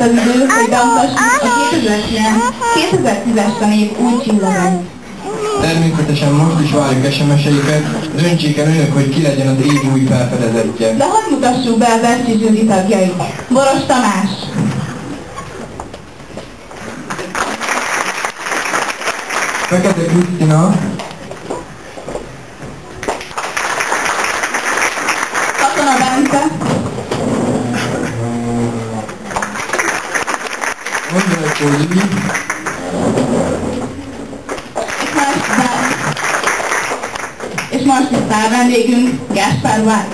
az idő, hogy bemutassuk a 2010-es tanév új csillagait. Természetesen most is várjuk SMS-eiket, döntsék el önök, hogy ki legyen az év új felfedezettje. De hadd mutassuk be a versi zsűri tagjait. Boros Tamás, Fekete Krisztina, Katona Bence, András Olli, és most is szár vendégünk Gáspár Vágy.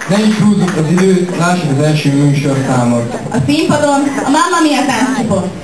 ne is húzzuk az időt, lássuk az első műsorszámot. A színpadon a Mamma Mia tánccsoport.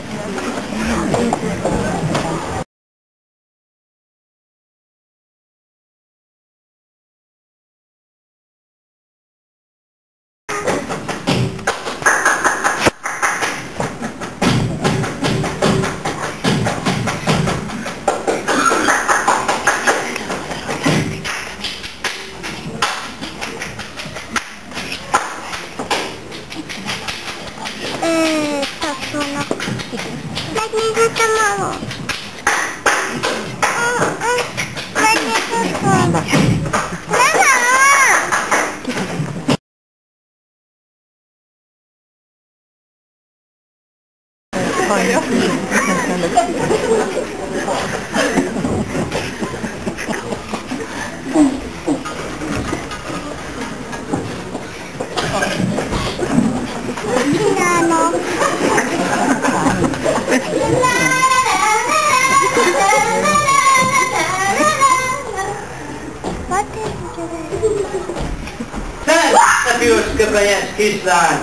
Köpenyes kislány!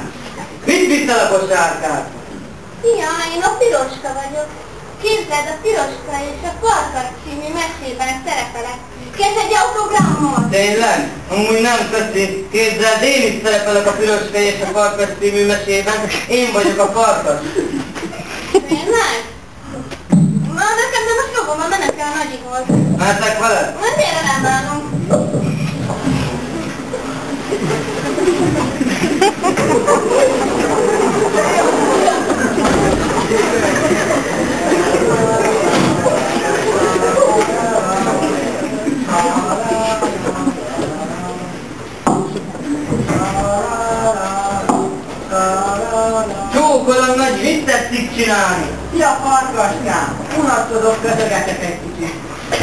Mit viszel a kosárkát? Szia, én a Piroska vagyok. Képzeld, a Piroska és a Farkas című mesében szerepelek. Kérsz egy autogramot? Tényleg? Amúgy nem köszi. Képzeld, én is szerepelek a Piroska és a Farkas című mesében. Én vagyok a Farkas. Tényleg? Na, nekem nem most fogom, mert mennek el a nagyihoz. Mehetek veled? Na, tényleg nem bánom. Csókolom, nagy mit tetszik csinálni? Szia, Farkaskám! Unatkozok, kötögetek egy kicsit.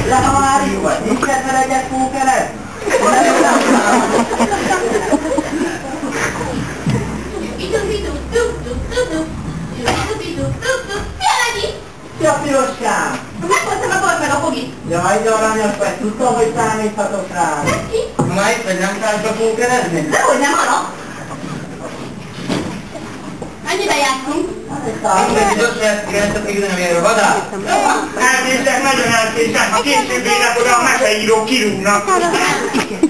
Lehavárjuk vagy? Nincs kedved egyet pókered? Szia, Piroskám! Meghoztam a bort meg a fogit. Jaj, de aranyos vagy, tudtam, hogy számíthatok rá. Na itt vagy nem tárgyba pókerezni? Dehogy nem halok. Annyiben játszunk. Mindegy, gyorsan ezt még nem érő vadát. Elnézek, nagyon elkészem, ha később érek oda a meseíró kirúgnak.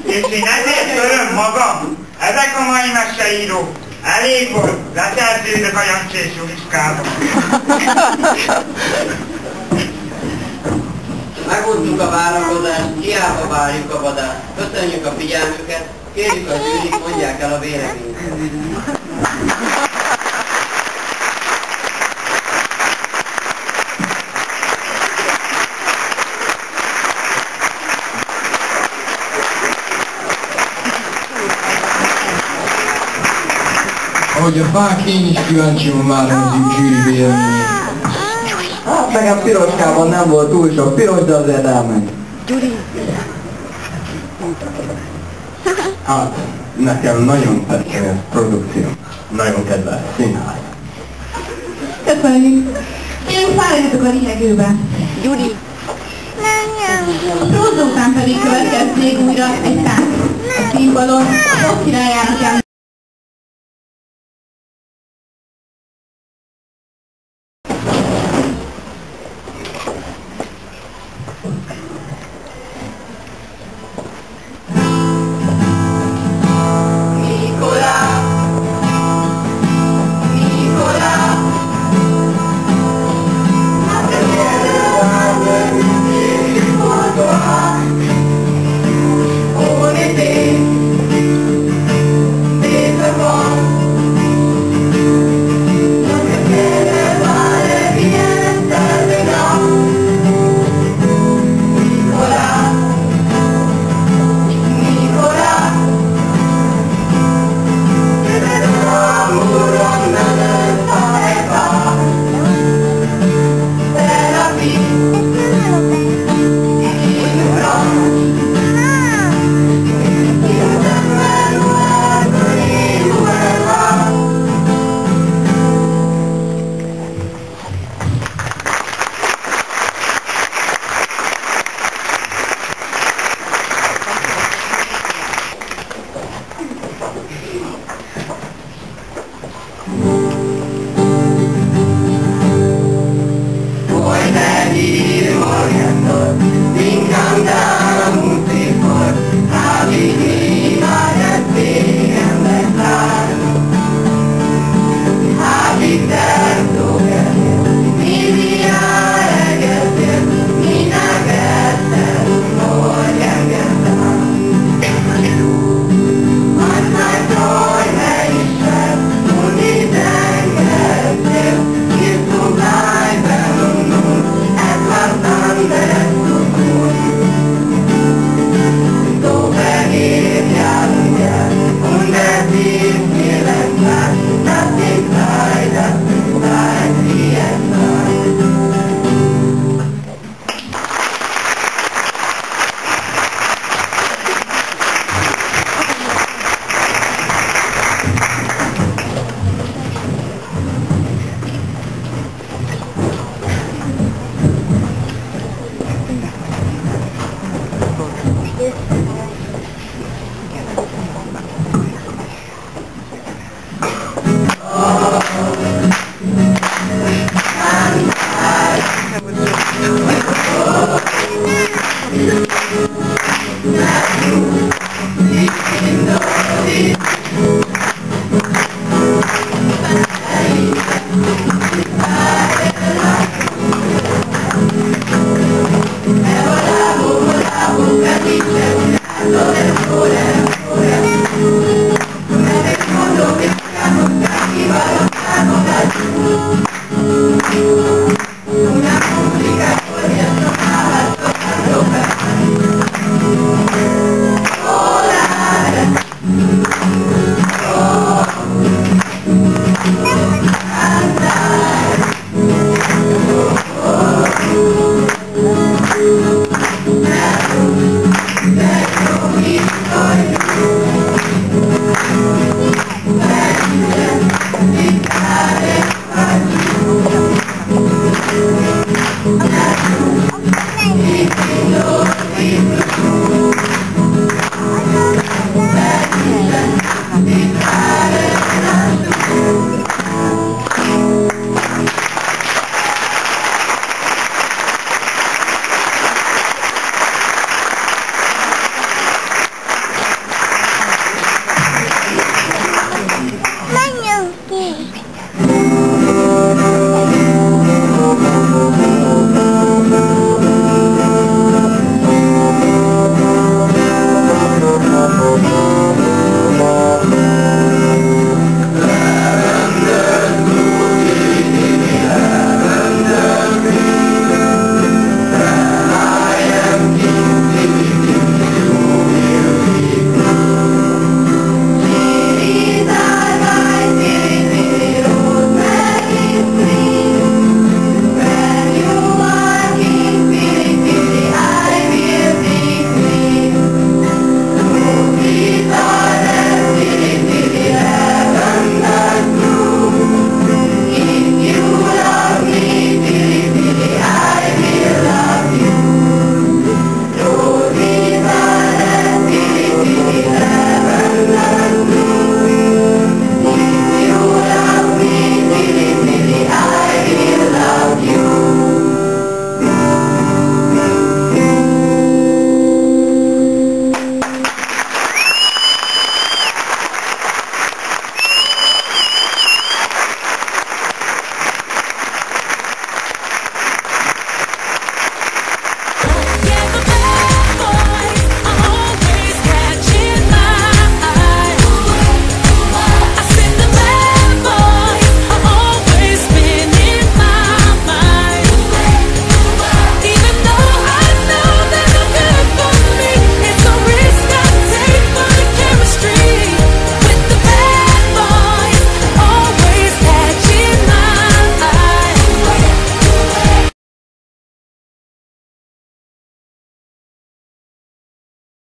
És én ezért töröm magam. Ezek a mai meseírók. Elég volt, leszerződök a Jancsi és Juliskába. Megoldtuk a várakozást, hiába várjuk a vadát. Köszönjük a figyelmüket, kérjük a zsűrit, mondják el a véleményüket. Ahogy a fák, én is kíváncsian várom az új zsűri véleményét. Hát nekem Piroskában nem volt túl sok piros, de azért elmegy. Hát, nekem nagyon tetszett ez a produkció. Nagyon kedves színház. Köszönjük! Én fáradjatok a lihegőbe. Gyuri. A próza után pedig következzék újra egy tánc. A színpadon a pop királyának el.